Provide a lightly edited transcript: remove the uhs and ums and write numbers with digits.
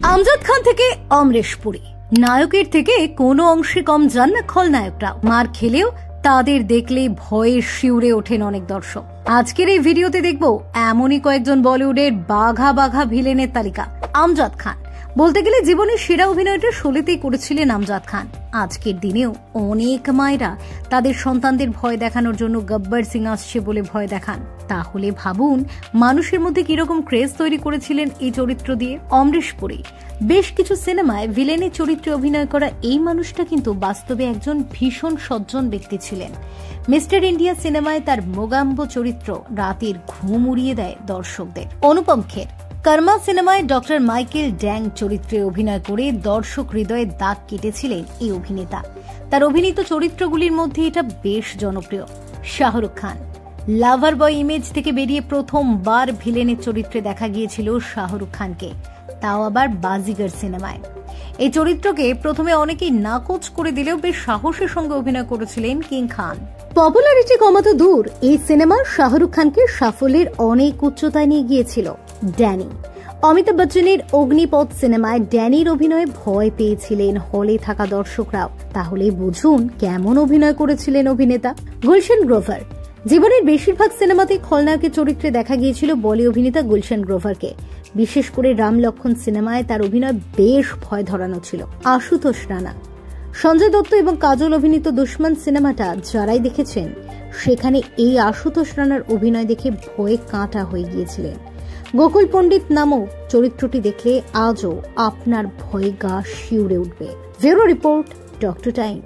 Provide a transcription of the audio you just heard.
আমজাদ খান থেকে অমরেশ পুরী, নায়কের থেকে কোনো অংশে কম যান না খলনায়করা। মার খেলেও তাদের দেখলে ভয়ে শিউরে ওঠেন অনেক দর্শক। আজকের এই ভিডিওতে দেখব এমনই কয়েকজন বলিউডের বাঘা বাঘা ভিলেনের তালিকা। আমজাদ খান বলতে গেলে জীবনের সেরা অভিনয়টা শোলেতেই করেছিলেন আমজাদ খান। আজকের দিনেও অনেক মায়েরা তাদের সন্তানদের ভয় দেখানোর জন্য গব্বর সিং আসছে বলে ভয় দেখান। তাহলে ভাবুন মানুষের মধ্যে কিরকম ক্রেজ তৈরি করেছিলেন এই চরিত্র দিয়ে। অমরেশ পুরী বেশ কিছু সিনেমায় ভিলেনের চরিত্রে অভিনয় করা এই মানুষটা কিন্তু বাস্তবে একজন ভীষণ সজ্জন ব্যক্তি ছিলেন। মিস্টার ইন্ডিয়া সিনেমায় তার মোগাম্বো চরিত্র রাতের ঘুম উড়িয়ে দেয় দর্শকদের। অনুপম খের কর্মা সিনেমায় ডক্টর মাইকেল ড্যাং চরিত্রে অভিনয় করে দর্শক হৃদয়ে দাগ কেটেছিলেন এই অভিনেতা। তার অভিনীত চরিত্রগুলির মধ্যে এটা বেশ জনপ্রিয়। শাহরুখ খান লাভার বয় ইমেজ থেকে বেরিয়ে প্রথমবার ভিলেনের চরিত্রে দেখা গিয়েছিল শাহরুখ খানকে, তাও আবার বাজিগর সিনেমায়। এই চরিত্রকে প্রথমে অনেকেই নাকচ করে দিলেও বেশ সাহসের সঙ্গে অভিনয় করেছিলেন কিং খান। পপুলারিটি কমাতো দূর, এই সিনেমা শাহরুখ খানকে সাফল্যের অনেক উচ্চতায় নিয়ে গিয়েছিল। ড্যানি অমিতাভ বচ্চনের অগ্নিপথ সিনেমায় ড্যানির অভিনয়ে ভয় পেয়েছিলেন হলে থাকা দর্শকরাও। তাহলে বুঝুন কেমন অভিনয় করেছিলেন অভিনেতা। গুলশান গ্রোভার জীবনের বেশিরভাগ সিনেমাতেই খলনায়কের চরিত্রে দেখা গিয়েছিল বলি অভিনেতা গুলশান গ্রোভারকে। বিশেষ করে রাম লক্ষণ সিনেমায় তার অভিনয় বেশ ভয় ধরানো ছিল। আশুতোষ রানা সঞ্জয় দত্ত এবং কাজল অভিনীত দুশমন সিনেমাটা যারাই দেখেছেন সেখানে এই আশুতোষ রানার অভিনয় দেখে ভয়ে কাঁটা হয়ে গিয়েছিলেন। গোকুল পণ্ডিত নামক চরিত্রটি দেখলে আজও আপনার ভয়ে গা শিউরে উঠবে। Bureau report, doctor time.